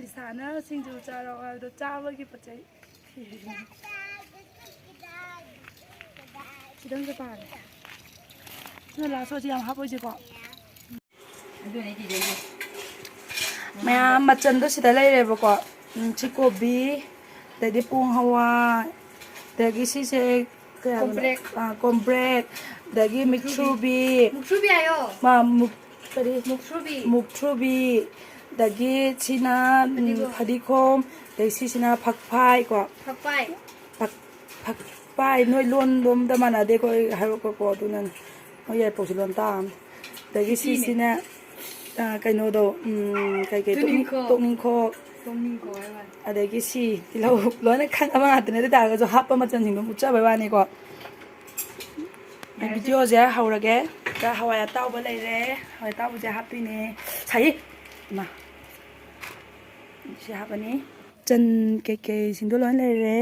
ꯂꯤꯁꯥꯅ ꯁꯤꯡꯖꯨ ꯆꯥꯔꯛꯑꯣ ꯍꯥꯏꯕꯗꯣ ꯆꯥꯕꯒꯤ ꯄꯣꯠ ꯆꯩ ꯈꯤꯇꯪꯁꯨ ꯄꯥꯔꯦ ꯁꯤꯅ ꯂꯥꯁ ꯑꯣꯏꯁꯦ ꯌꯥꯝ ꯍꯥꯞꯄꯣꯏꯁꯦꯀꯣ ꯃꯌꯥꯝ ꯃꯆꯟꯗꯣ ꯁꯤꯗ ꯂꯩꯔꯦꯕꯀꯣ ꯁꯤ ꯀꯣꯕꯤ ꯑꯗꯩꯗꯤ ꯄꯣꯡ ꯍꯋꯥꯏ ꯑꯗꯒꯤ ꯁꯤꯁꯦ ꯀꯣꯝꯄ꯭ꯔꯦꯛ ꯑꯗꯒꯤ ꯃꯤꯛꯊ꯭ꯔꯨꯕꯤ ꯍꯥꯏꯌꯣ ꯃꯨꯛꯊ꯭ꯔꯨꯕꯤ ꯑꯗꯒꯤ ꯁꯤꯅ ꯐꯗꯤꯒꯣꯝ ꯑꯗꯩ ꯁꯤꯁꯤꯅ ꯐꯛꯐꯥꯏꯀꯣ ꯐꯛꯐꯥꯏ ꯅꯣꯏ ꯂꯣꯟꯗꯣꯝꯗ ꯃꯥꯟꯅꯗꯦꯀꯣ ꯍꯥꯏꯔꯛꯄꯀꯣ ꯑꯗꯨꯅꯅꯦ ꯃꯣꯏ ꯌꯥꯏꯄꯣꯛꯁꯤ ꯂꯣꯟ ꯇꯥꯑꯝꯅꯤ ꯑꯗꯒꯤ ꯁꯤꯁꯤꯅ ꯀꯩꯅꯣꯗꯣ ꯀꯩꯀꯩ ꯇꯣꯛꯅꯤꯡꯈꯣꯛ ꯑꯗꯒꯤ ꯁꯤ ꯇꯤꯜꯍꯧ ꯂꯣꯏꯅ ꯈꯪꯕ ꯉꯥꯛꯇꯅꯦ ꯑꯗꯨ ꯇꯥꯔꯒꯁꯨ ꯍꯥꯞꯄ ꯃꯆꯜꯁꯤꯡꯗꯣ ꯃꯨꯠꯆꯕꯩ ꯋꯥꯅꯤꯀꯣ ꯚꯤꯗꯤꯑꯣꯁꯦ ꯍꯧꯔꯒꯦ ꯍꯋꯥꯏ ꯑꯇꯥꯎꯕ ꯂꯩꯔꯦ ꯍꯋꯥꯏ ꯑꯇꯥꯎꯕꯁꯦ ꯍꯥꯞꯇꯣꯏꯅꯦ ꯁꯥꯏ ꯁꯤ ꯍꯥꯞꯄꯅꯤ ꯃꯆꯜ ꯀꯩꯀꯩꯁꯤꯡꯗꯣ ꯂꯣꯏ ꯂꯩꯔꯦ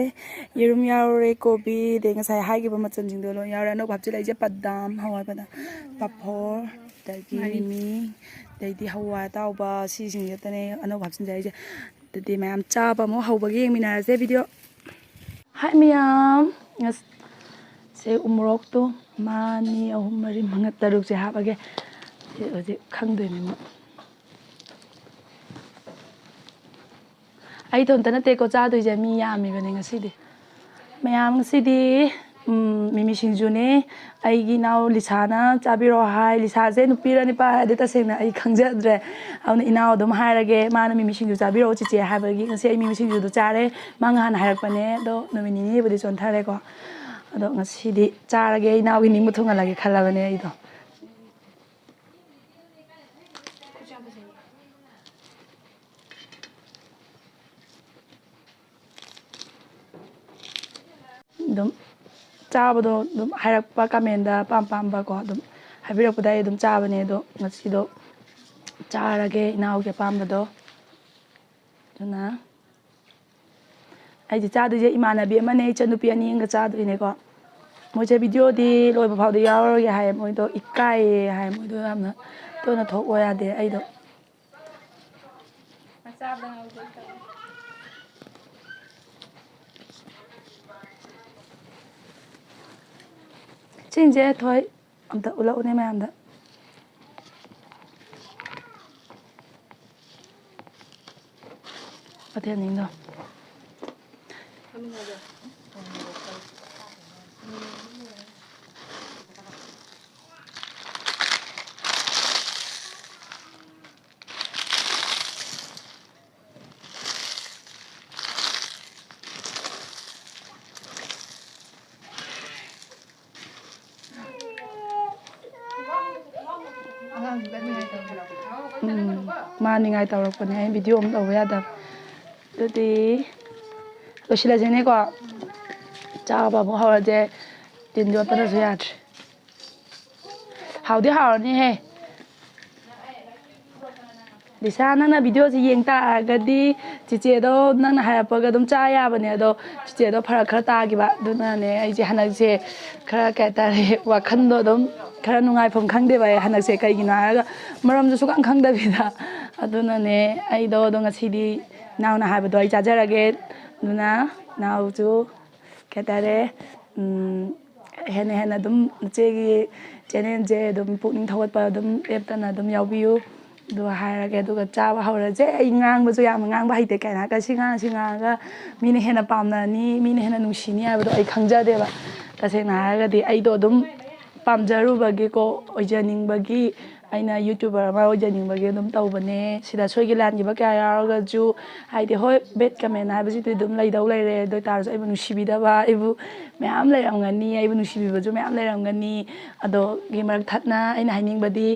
ꯌꯦꯔꯨꯝ ꯌꯥꯎꯔꯦ ꯀꯣꯕꯤ ꯑꯗꯩ ꯉꯁꯥꯏ ꯍꯥꯏꯈꯤꯕ ꯃꯆꯜꯁꯤꯡꯗꯣ ꯂꯣꯏ ꯌꯥꯎꯔꯦ ꯑꯅꯧꯕ ꯍꯥꯞꯆꯤꯜꯂꯛꯏꯁꯦ ꯄꯗꯥꯝ ꯍꯋꯥꯏ ꯄꯗꯥꯝ ꯄꯥꯐꯣꯔ ꯑꯗꯒꯤ ꯃꯤꯃꯤ ꯑꯗꯩꯗꯤ ꯍꯋꯥꯏ ꯑꯇꯥꯎꯕ ꯁꯤꯁꯤꯡ ꯈꯛꯇꯅꯦ ꯑꯅꯧꯕ ꯍꯥꯞꯆꯤꯟꯖꯔꯤꯁꯦ ꯑꯗꯨꯗꯤ ꯃꯌꯥꯝ ꯆꯥꯕ ꯑꯃꯨꯛ ꯍꯧꯕꯒꯤ ꯌꯦꯡꯃꯤꯟꯅꯔꯁꯦ ꯚꯤꯗꯤꯑꯣ ꯍꯥꯏ ꯃꯌꯥꯝ ꯁꯦ ꯎꯃꯣꯔꯣꯛꯇꯣ 1 2 3 4 5 6ꯁꯦ ꯍꯥꯞꯄꯒꯦ ꯁꯤ ꯍꯧꯖꯤꯛ ꯈꯪꯗꯣꯏꯅꯤ ꯃꯨꯛ ꯑꯩ ꯏꯇꯣꯝꯇ ꯅꯠꯇꯦꯀꯣ ꯆꯥꯗꯣꯏꯁꯦ ꯃꯤ ꯌꯥꯝꯃꯤꯕꯅꯦ ꯉꯁꯤꯗꯤ ꯃꯌꯥꯝ ꯉꯁꯤꯗꯤ ꯃꯤꯃꯤ ꯁꯤꯡꯖꯨꯅꯦ ꯑꯩꯒꯤ ꯏꯅꯥꯎ ꯂꯤꯁꯥꯅ ꯆꯥꯕꯤꯔꯛꯑꯣ ꯍꯥꯏ ꯂꯤꯁꯥꯁꯦ ꯅꯨꯄꯤꯔ ꯅꯨꯄꯥ ꯍꯥꯏꯗꯤ ꯇꯁꯦꯡꯅ ꯑꯩ ꯈꯪꯖꯗ꯭ꯔꯦ ꯑꯗꯨꯅ ꯏꯅꯥꯎ ꯑꯗꯨꯝ ꯍꯥꯏꯔꯒꯦ ꯃꯥꯅ ꯃꯤꯃꯤ ꯁꯤꯡꯖꯨ ꯆꯥꯕꯤꯔꯛꯑꯣ ꯆꯤꯆꯦ ꯍꯥꯏꯕꯒꯤ ꯉꯁꯤ ꯑꯩ ꯃꯤꯃꯤ ꯁꯤꯡꯖꯨꯗꯣ ꯆꯥꯔꯦ ꯃꯥ ꯉꯍꯥꯟ ꯍꯥꯏꯔꯛꯄꯅꯦ ꯑꯗꯣ ꯅꯨꯃꯤꯠ ꯅꯤꯅꯤꯕꯨꯗꯤ ꯆꯣꯟꯊꯔꯦꯀꯣ ꯑꯗꯣ ꯉꯁꯤꯗꯤ ꯆꯥꯔꯒꯦ ꯏꯅꯥꯎꯒꯤ ꯅꯤꯡꯕ ꯊꯨꯡꯍꯜꯂꯒꯦ ꯈꯜꯂꯕꯅꯦ ꯑꯩꯗꯣ ꯑꯗꯨꯝ ꯆꯥꯕꯗꯣ ꯑꯗꯨꯝ ꯍꯥꯏꯔꯛꯄ ꯀꯃꯦꯟꯗ ꯑꯄꯥꯝꯕꯀꯣ ꯑꯗꯨꯝ ꯍꯥꯏꯕꯤꯔꯛꯄꯗ ꯑꯩ ꯑꯗꯨꯝ ꯆꯥꯕꯅꯦ ꯑꯗꯣ ꯉꯁꯤꯗꯣ ꯆꯥꯔꯒꯦ ꯏꯅꯥꯎꯒꯤ ꯑꯄꯥꯝꯕꯗꯣ ꯑꯗꯨꯅ ꯑꯩꯁꯦ ꯆꯥꯗꯣꯏꯁꯦ ꯏꯃꯥꯟꯅꯕꯤ ꯑꯃꯅꯦ ꯏꯆꯟꯅꯨꯄꯤ 2 ꯑꯃꯒ ꯆꯥꯗꯣꯏꯅꯦꯀꯣ ꯃꯣꯏꯁꯦ ꯚꯤꯗꯤꯑꯣꯗꯤ ꯂꯣꯏꯕ ꯐꯥꯎꯗꯤ ꯌꯥꯎꯔꯔꯣꯏꯒꯦ ꯍꯥꯏ ꯃꯣꯏꯗꯣ ꯏꯀꯥꯏꯌꯦ ꯍꯥꯏ ꯃꯣꯏꯗꯣ ꯌꯥꯝꯅ ꯇꯣꯏꯅ ꯊꯣꯛꯑꯣ ꯌꯥꯗꯦ ꯑꯩꯗꯣ ꯁꯤꯡꯁꯦ ꯊꯣꯏ ꯑꯝꯇ ꯎꯠꯂꯛꯎꯅꯦ ꯃꯌꯥꯝꯗ ꯃꯊꯦꯜꯁꯤꯡꯗꯣ ꯃꯥꯅꯤꯡꯉꯥꯏ ꯇꯧꯔꯛꯄꯅꯦ ꯑꯩ ꯚꯤꯗꯤꯑꯣ ꯑꯃ ꯇꯧꯕ ꯌꯥꯗꯕ ꯑꯗꯨꯗꯤ ꯂꯣꯏꯁꯤꯜꯂꯁꯤꯅꯦꯀꯣ ꯆꯥꯕ ꯑꯃꯨꯛ ꯍꯧꯔꯁꯦ ꯇꯤꯟ ꯌꯣꯠꯄꯅꯁꯨ ꯌꯥꯗ꯭ꯔꯦ ꯍꯥꯎꯗꯤ ꯍꯥꯎꯔꯅꯤꯍꯦ ꯂꯤꯁꯥ ꯅꯪꯅ ꯚꯤꯗꯤꯑꯣꯁꯤ ꯌꯦꯡ ꯇꯥꯔꯒꯗꯤ ꯆꯤꯆꯦꯗꯣ ꯅꯪꯅ ꯍꯥꯏꯔꯛꯄꯒ ꯑꯗꯨꯝ ꯆꯥ ꯌꯥꯕꯅꯦ ꯑꯗꯣ ꯆꯤꯆꯦꯗꯣ ꯐꯔꯛ ꯈꯔ ꯇꯥꯈꯤꯕ ꯑꯗꯨꯅꯅꯦ ꯑꯩꯁꯦ ꯍꯟꯗꯛꯁꯦ ꯈꯔ ꯀꯩ ꯍꯥꯏꯇꯥꯔꯦ ꯋꯥꯈꯜꯗꯣ ꯑꯗꯨꯝ ꯈꯔ ꯅꯨꯡꯉꯥꯏꯐꯝ ꯈꯪꯗꯦꯕ ꯑꯩ ꯍꯟꯗꯛꯁꯦ ꯀꯩꯒꯤꯅꯣ ꯍꯥꯏꯔꯒ ꯃꯔꯝꯁꯨ ꯁꯨꯈꯪ ꯈꯪꯗꯕꯤꯗ ꯑꯗꯨꯅꯅꯦ ꯑꯩꯗꯣ ꯑꯗꯣ ꯉꯁꯤꯗꯤ ꯏꯅꯥꯎꯅ ꯍꯥꯏꯕꯗꯣ ꯑꯩ ꯆꯥꯖꯔꯒꯦ ꯑꯗꯨꯅ ꯏꯅꯥꯎꯁꯨ ꯀꯩ ꯍꯥꯏꯇꯥꯔꯦ ꯍꯦꯟꯅ ꯍꯦꯟꯅ ꯑꯗꯨꯝ ꯏꯆꯦꯒꯤ ꯆꯦꯅꯦꯜꯁꯦ ꯑꯗꯨꯝ ꯄꯨꯛꯅꯤꯡ ꯊꯧꯒꯠꯄ ꯑꯗꯨꯝ ꯂꯦꯞꯇꯅ ꯑꯗꯨꯝ ꯌꯥꯎꯕꯤꯌꯨ ꯑꯗꯨꯒ ꯍꯥꯏꯔꯒꯦ ꯑꯗꯨꯒ ꯆꯥꯕ ꯍꯧꯔꯁꯦ ꯑꯩ ꯉꯥꯡꯕꯁꯨ ꯌꯥꯝꯅ ꯉꯥꯡꯕ ꯍꯩꯇꯦ ꯀꯩꯅꯣ ꯍꯥꯏꯔꯒ ꯁꯤ ꯉꯥꯡꯉꯒ ꯃꯤꯅ ꯍꯦꯟꯅ ꯄꯥꯝꯅꯅꯤ ꯃꯤꯅ ꯍꯦꯟꯅ ꯅꯨꯡꯁꯤꯅꯤ ꯍꯥꯏꯕꯗꯣ ꯑꯩ ꯈꯪꯖꯗꯦꯕ ꯇꯁꯦꯡꯅ ꯍꯥꯏꯔꯒꯗꯤ ꯑꯩꯗꯣ ꯑꯗꯨم ꯄꯥꯝꯖꯔꯨꯕꯒꯤꯀꯣ ꯑꯣꯏꯖꯅꯤꯡꯕꯒꯤ ꯑꯩꯅ ꯌꯨꯇ꯭ꯌꯨꯕꯔ ꯑꯃ ꯑꯣꯏꯖꯅꯤꯡꯕꯒꯤ ꯑꯗꯨꯝ ꯇꯧꯕꯅꯦ ꯁꯤꯗ ꯁꯣꯏꯈꯤ ꯂꯥꯟꯈꯤꯕ ꯀꯌꯥ ꯌꯥꯎꯔꯒꯁꯨ ꯍꯥꯏꯗꯤ ꯍꯣꯏ ꯕꯦꯠ ꯀꯃꯦꯟ ꯍꯥꯏꯕꯁꯤꯗꯤ ꯑꯗꯨം ꯂꯩꯗꯧ ꯂꯩꯔꯦ ꯑꯗꯨ ꯑꯣꯏꯇꯥꯔꯁꯨ ꯑꯩꯕꯨ ꯅꯨꯡꯁꯤꯕꯤꯗꯕ ꯑꯩꯕꯨ ꯃꯌꯥꯝ ꯂꯩꯔꯝꯒꯅꯤ ꯑꯩꯕꯨ ꯅꯨꯡꯁꯤꯕꯤꯕꯁꯨ ꯃꯌꯥꯝ ꯂꯩꯔꯝꯒꯅꯤ ꯑꯗꯨꯒꯤ ꯃꯔꯛ ꯊꯠꯅ ꯑꯩꯅ ꯍꯥꯏꯅꯤꯡꯕꯗꯤ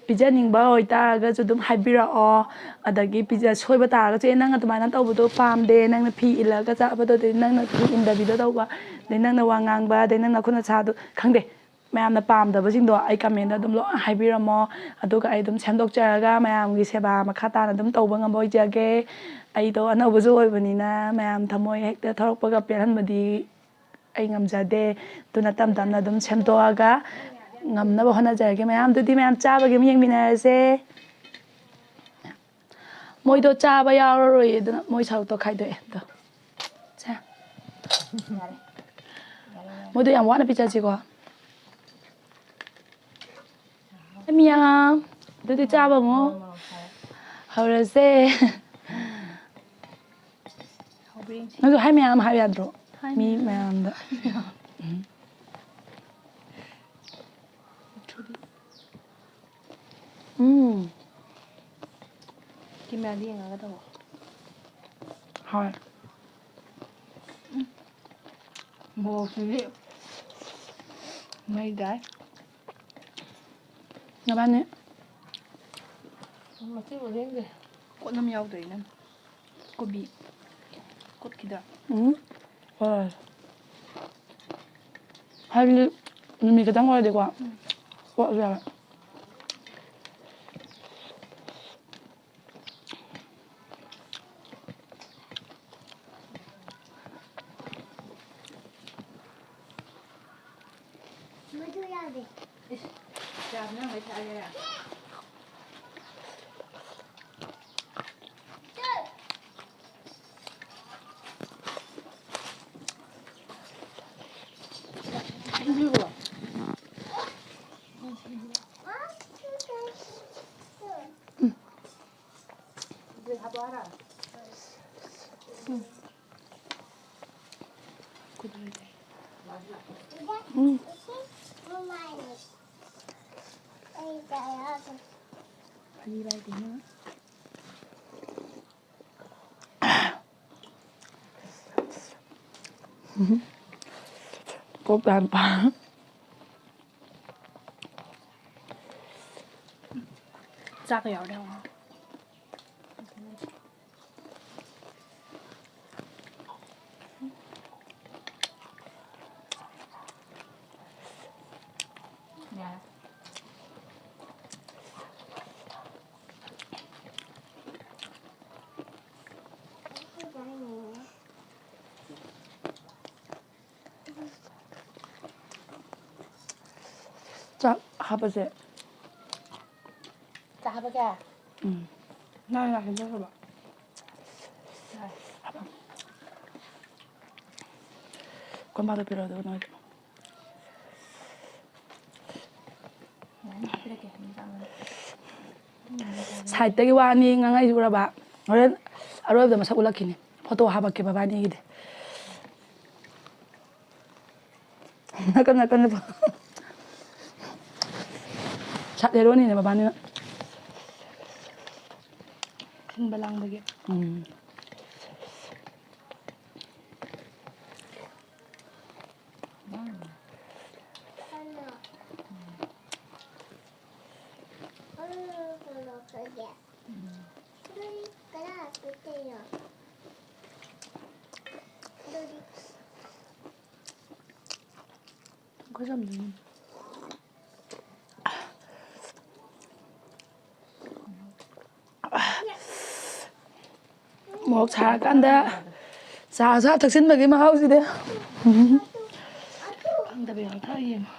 ꯄꯤꯖꯅꯤꯡꯕ ꯑꯣꯏꯇꯥꯔꯒꯁꯨ ꯑꯗꯨꯝ ꯍꯥꯏꯕꯤꯔꯛꯑꯣ ꯑꯗꯒꯤ ꯁꯣꯏꯕ ꯇꯥꯔꯒꯁꯨ ꯅꯪ ꯑꯗꯨꯃꯥꯏꯅ ꯇꯧꯕꯗꯣ ꯄꯥꯝꯗꯦ ꯅꯪꯅ ꯐꯤ ꯏꯜꯂꯒ ꯆꯥꯕꯗꯣ ꯑꯗꯩ ꯅꯪꯅ ꯐꯤ ꯏꯟꯗꯕꯤꯗ ꯇꯧꯕ ꯑꯗꯩ ꯅꯪꯅ ꯋꯥ ꯉꯥꯡꯕ ꯑꯗꯩ ꯅꯪꯅ ꯈꯨꯠ ꯅꯁꯥꯗꯣ ꯈꯪꯗꯦ ꯃꯌꯥꯝꯅ ꯄꯥꯝꯗꯕꯁꯤꯡꯗꯣ ꯑꯩ ꯀꯃꯦꯟꯗ ꯑꯗꯨꯝ ꯂꯣꯏ ꯍꯥꯏꯕꯤꯔꯝꯃꯣ ꯑꯗꯨꯒ ꯑꯩ ꯑꯗꯨꯝ ꯁꯦꯝꯗꯣꯛꯆꯔꯒ ꯃꯌꯥꯝꯒꯤ ꯁꯦꯕꯥ ꯃꯈꯥ ꯇꯥꯅ ꯑꯗꯨꯝ ꯇꯧꯕ ꯉꯝꯕ ꯑꯣꯏꯖꯒꯦ ꯑꯩꯗꯣ ꯑꯅꯧꯕꯁꯨ ꯑꯣꯏꯕꯅꯤꯅ ꯃꯌꯥꯝ ꯊꯃꯣꯏ ꯍꯦꯛꯇ ꯊꯧꯔꯛꯄꯒ ꯄꯦꯜꯍꯟꯕꯗꯤ ꯑꯩ ꯉꯝꯖꯗꯦ ꯑꯗꯨꯅ ꯇꯞ ꯇꯞꯅ ꯑꯗꯨꯝ ꯁꯦꯝꯗꯣꯛꯑꯒ ꯉꯝꯅꯕ ꯍꯣꯠꯅꯖꯔꯒꯦ ꯃꯌꯥꯝꯗꯨꯗꯤ ꯃꯌꯥꯝ ꯆꯥꯕꯒꯤ ꯑꯃ ꯌꯦꯡꯃꯤꯟꯅꯔꯁꯦ ꯃꯣꯏꯗꯣ ꯆꯥꯕ ꯌꯥꯎꯔꯔꯣꯏ ꯑꯗꯨꯅ ꯃꯣꯏ ꯁꯔꯨꯛꯇꯣ ꯈꯥꯏꯗꯣꯛꯑꯦ ꯑꯗꯣ ꯁꯦ ꯃꯣꯏꯗꯣ ꯌꯥꯝ ꯋꯥꯅ ꯄꯤꯖꯁꯤꯀꯣ ꯃꯤꯌꯥꯝ ꯑꯗꯨꯗꯤ ꯆꯥꯕ ꯑꯃꯨꯛ ꯍꯧꯔꯁꯦ ꯅꯪꯁꯨ ꯍꯥꯏ ꯃꯌꯥꯝ ꯍꯥꯏꯕ ꯌꯥꯗ꯭ꯔꯣ ꯃꯤ ꯃꯌꯥꯝꯗ ꯀꯦꯃꯦꯔꯥꯗ ꯌꯦꯡꯉꯒ ꯇꯧꯑꯣ ꯍꯣꯏ ꯃꯣꯔꯣꯛꯁꯤꯗꯤ ꯃꯩ ꯇꯥꯏ ꯅꯕꯥꯅꯤ ꯃꯆꯤꯕꯨ ꯂꯦꯡꯗꯦ ꯀꯣꯠꯅꯝ ꯌꯥꯎꯗꯣꯏ ꯅꯪ ꯀꯣꯕꯤ ꯀꯣꯠꯈꯤꯗ꯭ꯔꯥ ꯍꯣꯏ ꯍꯥꯏꯕꯗꯤ ꯅꯨꯃꯤꯠ ꯈꯤꯇꯪ ꯑꯣꯏꯔꯗꯤꯀꯣ ꯀꯣꯠꯂꯁꯨ ꯌꯥꯔꯦ ꯃꯗꯨ ꯌꯥꯗꯦ ꯏꯁ ꯆꯥꯕꯅ ꯃꯩ ꯊꯥꯒꯦꯔꯥ ꯀꯣꯛ ꯇꯥꯟ ꯄꯥ ꯆꯥꯛꯀ ꯌꯥꯎꯔꯗꯤ ꯍꯥꯎꯅꯤ ꯌꯥꯔꯦ ꯆꯥꯛ ꯍꯥꯞꯄꯁꯦ ꯆꯥꯛ ꯍꯥꯞꯄꯒꯦ ꯅꯪ ꯂꯥꯛꯈꯤꯗ꯭ꯔꯕ ꯀꯣꯟꯕꯥꯗ ꯄꯤꯔꯛꯑꯣ ꯑꯗꯨꯒ ꯅꯣꯏꯗ ꯍꯥꯞꯄꯤꯔꯛꯀꯦ ꯁꯥꯏꯠꯇꯒꯤ ꯋꯥꯅꯤ ꯉꯥꯡꯉꯩ ꯎꯔꯕ ꯍꯣꯔꯦꯟ ꯑꯔꯣꯏꯕꯗ ꯃꯁꯛ ꯎꯠꯂꯛꯈꯤꯅꯤ ꯐꯣꯇꯣ ꯍꯥꯞꯄꯛꯀꯦ ꯕꯕꯥꯅꯤꯒꯤꯗꯤ ꯅꯥꯀꯟꯗ ꯁꯥꯠ ꯍꯦꯔꯣꯅꯤꯅꯦ ꯕꯕꯥꯅꯤꯅ ꯁꯤꯟꯕ ꯂꯥꯡꯕꯒꯤ ꯃꯣꯔꯣꯛ ꯁꯥꯔꯀꯥꯟꯗ ꯆꯥ ꯊꯛꯆꯤꯟꯕꯒꯤ ꯃꯍꯥꯎꯁꯤꯗꯤ ꯈꯪꯗꯕ ꯌꯥꯎ ꯊꯛꯑ ꯌꯦꯡꯉꯣ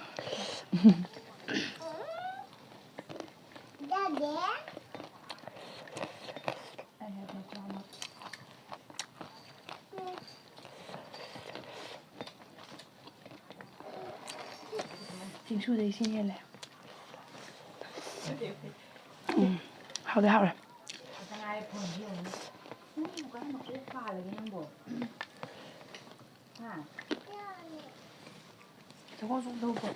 ꯆꯤꯡꯁꯨꯗꯩ ꯏꯁꯤꯡ ꯍꯦꯜꯂꯦ ꯍꯥꯎꯗꯤ ꯍꯥꯎꯔꯦ ꯆꯒꯣ ꯆꯣꯡꯊꯧꯕ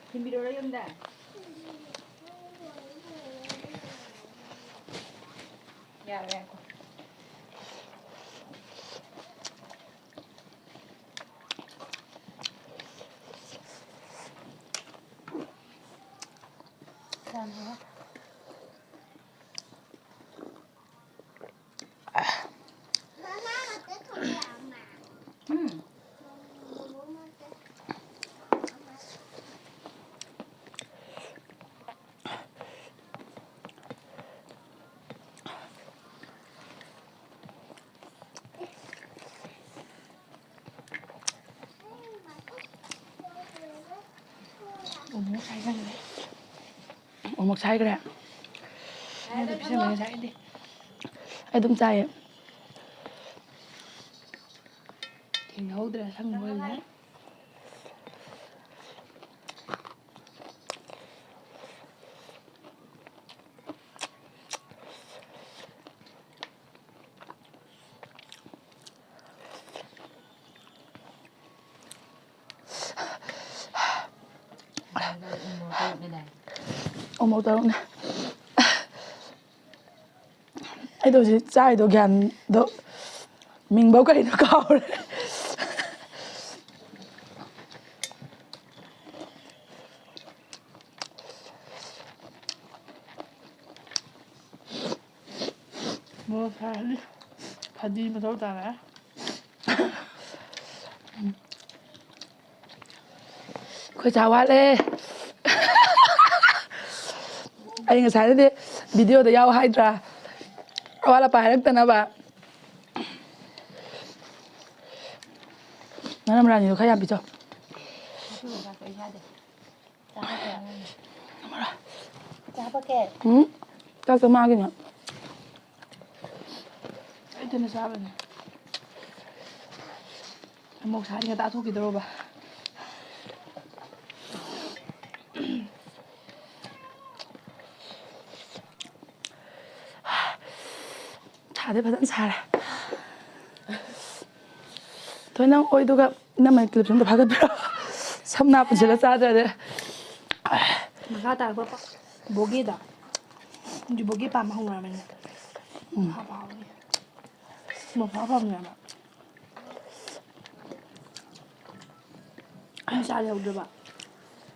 ꯊꯤꯟꯕꯤꯔꯛꯎꯔꯥ ꯌꯨꯝꯗ ꯌꯥꯔꯦ ꯑꯃꯨꯛ ꯁꯥꯏꯈ꯭ꯔꯦ ꯑꯩꯉꯣꯟꯗ ꯄꯤꯁꯟꯕ ꯉꯁꯥꯏꯗꯤ ꯑꯩ ꯑꯗꯨꯝ ꯆꯥꯏꯌꯦ ꯊꯦꯡꯅꯍꯧꯗ꯭ꯔꯦ ꯁꯪꯕ ꯑꯣꯏꯕꯅꯦ ꯑꯃꯨꯛ ꯇꯧꯔꯛꯅꯦ ꯑꯩꯗꯣ ꯍꯧꯖꯤꯛ ꯆꯥꯏꯗꯣ ꯒ꯭ꯌꯥꯟꯗꯣ ꯃꯤꯡꯐꯧ ꯀꯩꯅꯣ ꯀꯥꯎꯔꯦ ꯃꯣꯔꯣꯛ ꯁꯥꯍꯜꯂꯤ ꯐꯗꯤ ꯃꯊꯧ ꯇꯥꯔꯦ ꯑꯩꯈꯣꯏ ꯆꯥ ꯋꯥꯠꯂꯦ ꯑꯩ ꯉꯁꯥꯏꯗꯗꯤ ꯚꯤꯗꯤꯑꯣꯗ ꯌꯥꯎ ꯍꯥꯏꯗ꯭ꯔꯥ ꯑꯋꯥꯠ ꯑꯄꯥ ꯍꯥꯏꯔꯛꯇꯅꯕ ꯅꯪ ꯔꯥꯅꯤꯗꯣ ꯈꯔ ꯌꯥꯝ ꯄꯤꯖꯧ ꯆꯥꯛ ꯆꯥꯝꯃꯉꯥꯒꯤꯅꯦ ꯑꯩ ꯏꯊꯟꯇ ꯆꯥꯕꯅꯦ ꯑꯃꯨꯛ ꯁꯥꯍꯟꯒ ꯇꯥꯊꯣꯛꯈꯤꯗꯧꯔꯕ ꯁꯥꯗꯤ ꯐꯖꯅ ꯁꯥꯔꯦ ꯊꯣꯏ ꯅꯪ ꯑꯣꯏꯗꯨꯒ ꯏꯅꯝꯃꯩ ꯀ꯭ꯂꯤꯞꯁ ꯑꯝꯇ ꯐꯥꯒꯠꯄꯤꯔꯣ ꯁꯝꯅꯥ ꯄꯨꯟꯁꯤꯜꯂ ꯆꯥꯗ꯭ꯔꯗꯤ ꯃꯈꯥ ꯇꯥꯔꯛꯄ ꯕꯣꯒꯦꯗ ꯍꯧꯖꯤꯛ ꯕꯣꯒꯦ ꯄꯥꯝꯕ ꯍꯧꯅꯔꯕꯅꯤꯅ ꯍꯥꯞꯄ ꯍꯥꯎꯅꯤ ꯃꯐꯥ ꯐꯪꯉꯦꯕ ꯑꯩ ꯆꯥ ꯌꯧꯗ꯭ꯔꯕ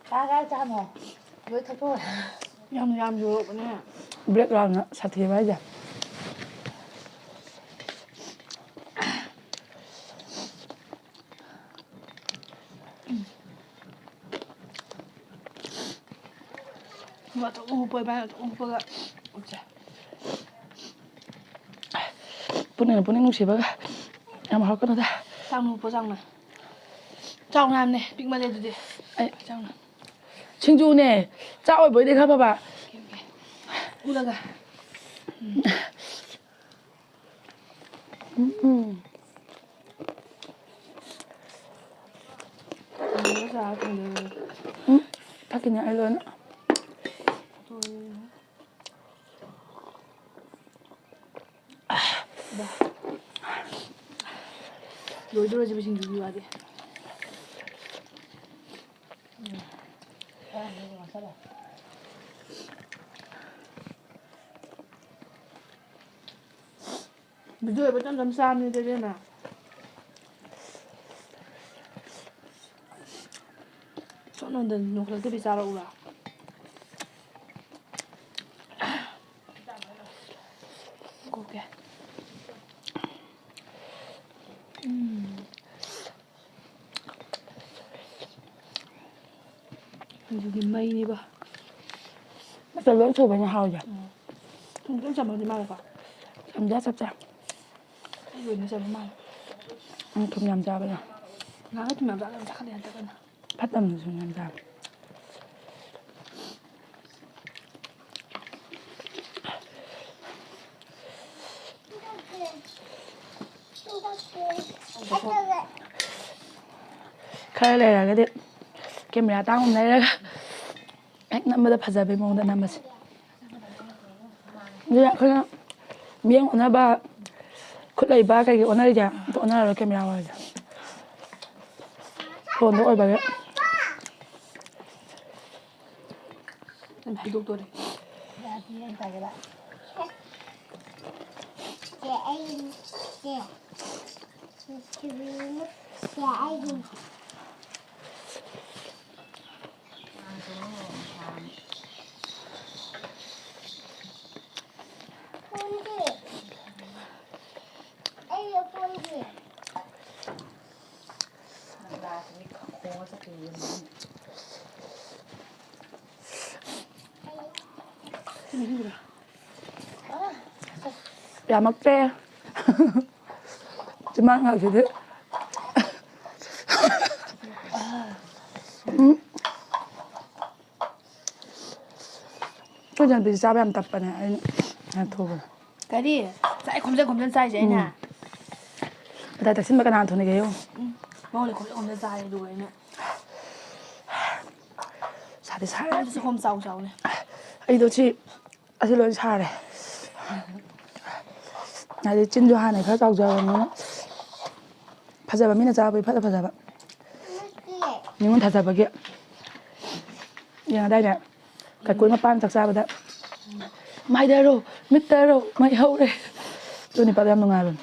ꯀꯥꯏ ꯆꯥꯃꯣ ꯂꯣꯏ ꯊꯛꯇꯣꯛ ꯌꯥꯝ ꯌꯧꯔꯛꯄꯅꯦ ꯕ꯭ꯔꯦꯛꯒ꯭ꯔꯥꯎꯟꯗ ꯁꯥꯊꯤꯕ ꯍꯥꯏꯁꯦ ꯑꯆꯧꯕ ꯍꯨꯞꯄ ꯏꯕꯥꯅꯤ ꯑꯆꯧꯕ ꯍꯨꯞꯄꯒ ꯎꯠꯁꯦ ꯄꯨꯛꯅꯤꯡ ꯅꯨꯡꯁꯤꯕꯒ ꯌꯥꯝ ꯍꯧꯔꯛꯀꯅꯨꯗ ꯆꯥꯎꯅ ꯍꯨꯞꯄꯣ ꯆꯥꯎꯅ ꯆꯥꯎꯅ ꯍꯥꯏꯕꯅꯦ ꯄꯤꯛꯃꯜꯂꯦ ꯑꯗꯨꯗꯤ ꯑꯩ ꯆꯥꯎꯅ ꯁꯤꯡꯖꯨꯅꯦ ꯆꯥꯛ ꯑꯣꯏꯕꯣꯏꯗꯤ ꯈꯔ ꯐꯕ ꯑꯣꯀꯦ ꯎꯠꯂꯒ ꯆꯥꯔ ꯊꯣꯡꯗꯣꯏꯅꯦ ꯊꯛꯈꯤꯅꯦ ꯑꯩ ꯂꯣꯏꯅ ꯂꯣꯏꯗꯧꯔꯁꯤꯕ ꯁꯤꯡꯖꯨꯒꯤ ꯋꯥꯗꯤ ꯚꯤꯗꯤꯑꯣ ꯑꯣꯏꯕ ꯆꯝ ꯆꯥꯕꯅꯤꯗ ꯏꯕꯦꯝꯃ ꯁꯣꯠꯅꯣꯟꯗ ꯅꯣꯛꯈꯠꯂꯛꯇꯕꯤ ꯆꯥꯔꯛꯎꯔꯥ ꯀꯣꯛꯀꯦ ꯁꯤꯡꯖꯨꯒꯤ ꯃꯩꯅꯤꯕ ꯃꯆꯜ ꯂꯣꯏ ꯁꯨꯕꯩꯅꯦ ꯍꯥꯎꯔꯤꯁꯦ ꯊꯨꯝ ꯈꯤꯇꯪ ꯆꯝꯃꯗꯤ ꯃꯥꯜꯂꯦꯀꯣ ꯆꯝꯖꯥ ꯆꯞ ꯆꯥ ꯑꯩ ꯂꯣꯏꯅ ꯆꯝꯕ ꯃꯥꯜꯂꯦ ꯊꯨꯝ ꯌꯥꯝ ꯆꯥꯕꯅꯦ ꯉꯥꯡꯒ ꯊꯨꯝ ꯌꯥꯝ ꯆꯥꯕꯗ ꯌꯥꯝ ꯆꯥꯈꯠꯂꯦ ꯍꯟꯇꯛꯀꯅ ꯐꯠꯇꯕꯅꯤ ꯊꯨꯝ ꯌꯥꯝ ꯆꯥꯕ ꯈꯔ ꯂꯩꯔꯒꯗꯤ ꯀꯦꯃꯦꯔꯥ ꯑꯇꯥꯡꯕ ꯑꯃ ꯂꯩꯔꯒ ꯍꯦꯛ ꯅꯝꯕꯗ ꯐꯖꯕꯩ ꯃꯑꯣꯡꯗ ꯅꯝꯃꯁꯤ ꯑꯗꯨꯅ ꯑꯩꯈꯣꯏꯅ ꯃꯤꯠꯌꯦꯡ ꯑꯣꯟꯅꯕ ꯈꯨꯠ ꯂꯩꯕ ꯀꯩꯀꯩ ꯑꯣꯟꯅꯔꯤꯁꯦ ꯑꯝꯇ ꯑꯣꯟꯅꯔꯔꯣꯏ ꯀꯦꯃꯦꯔꯥ ꯑꯣꯏꯔꯁꯦ ꯐꯣꯟꯗ ꯑꯣꯏꯕꯒꯤ ꯑꯩ ꯍꯩꯗꯣꯛꯇꯣꯔꯦ ꯁꯤꯅ ꯌꯥꯝꯃꯛꯇ꯭ꯔꯦ ꯆꯤꯃꯥꯡ ꯉꯥꯛꯁꯤꯗꯤ ꯑꯩꯈꯣꯏ ꯏꯆꯟꯅꯨꯄꯤꯁꯦ ꯆꯥꯕ ꯌꯥꯝ ꯇꯞꯄꯅꯦ ꯑꯩꯅ ꯊꯨꯕꯅꯦ ꯀꯔꯤ ꯆꯥꯏ ꯈꯣꯝꯖꯟ ꯆꯥꯏꯁꯦ ꯑꯩꯅ ꯕꯗꯥꯏ ꯇꯛꯁꯤꯟꯕ ꯀꯅꯥꯅ ꯊꯣꯛꯅꯒꯦ ꯌꯣ ꯃꯉꯣꯟꯗ ꯈꯣꯝꯖꯟ ꯆꯥꯔꯦ ꯑꯗꯨꯒ ꯑꯩꯅ ꯁꯥꯗꯤ ꯁꯥꯔꯦ ꯑꯗꯨꯁꯨ ꯈꯣꯝ ꯆꯥꯎꯅꯦ ꯑꯩꯗꯣ ꯑꯁꯤ ꯂꯣꯏ ꯁꯥꯔꯦ ꯍꯥꯏꯗꯤ ꯆꯤꯟꯁꯨ ꯍꯥꯟꯅ ꯈꯔ ꯆꯥꯎꯖꯕꯅꯤꯅ ꯐꯖꯕ ꯃꯤꯅ ꯆꯥꯕꯒꯤ ꯐꯖꯕ ꯃꯤꯉꯣꯟ ꯊꯥꯖꯕꯒꯤ ꯌꯦꯡꯉꯗꯥꯏꯅꯦ ꯀꯩꯀꯣꯏ ꯃꯄꯥꯟ ꯆꯥꯛ ꯆꯥꯕꯗ ꯃꯥꯏꯗꯔꯣ ꯃꯤꯠꯇꯔꯣ ꯃꯩ ꯍꯧꯔꯦ ꯑꯗꯨ ꯅꯤꯄꯥꯗ ꯌꯥꯝ ꯅꯨꯡꯉꯥꯏꯕꯅꯤ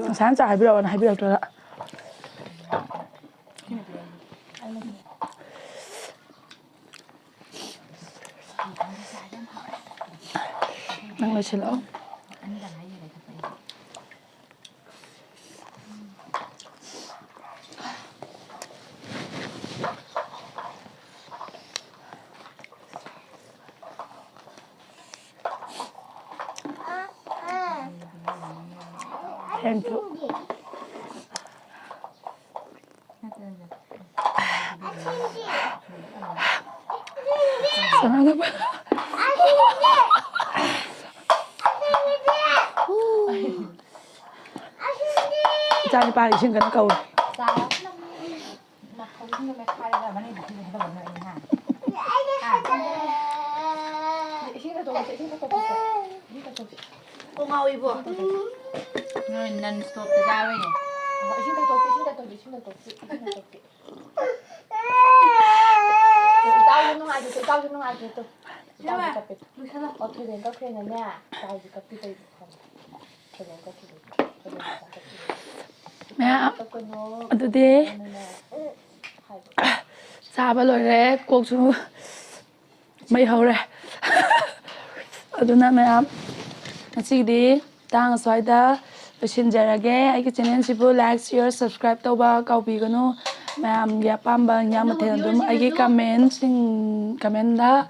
ꯉꯁꯥꯏꯅ ꯆꯥꯛ ꯍꯥꯏꯕꯤꯔꯛꯑꯣꯅ ꯍꯥꯏꯕꯤꯔꯛꯇ꯭ꯔꯒ ꯅꯪ ꯂꯣꯏꯁꯤꯜꯂꯛꯑꯣ Thank you. Jangan pakai sing kan kau. ꯉꯥꯎꯏꯕꯣ ꯅꯣꯏ ꯅꯟ stopped ꯆꯥꯕꯩꯅꯦ 이따오는 नुंगाइदे 이따오는 नुंगाइदे 또 이따오는 깎게 어떻게 된 깎게는냐 나이지 깎기도 있고 그래 깎기도 그래 Mẹ, 깎고노 어디? Saba rồi đấy, cuộc chú mây hầu rồi. Aduna mẹ, chị đi, đang xoay đó, xin chào ghé, ai cái channel chị bố like, share, subscribe tàu ba câu bị cái nó mẹ ya pamba nhà mà thấy đúng ai cái comment xin comment đó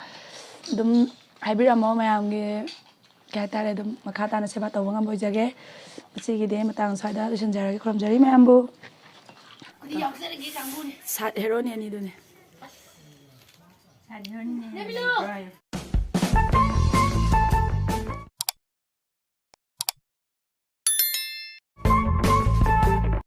đúng hay biết là mò mẹ cái ta này đúng mà khá ta nó sẽ bắt đầu bằng bây giờ ghé, chị cái đấy mà đang xoay đó, xin chào cái from giờ mẹ bố. Sát hero này đi đâu nè. ꯁꯥꯗꯤ ꯍꯣꯔꯦꯟ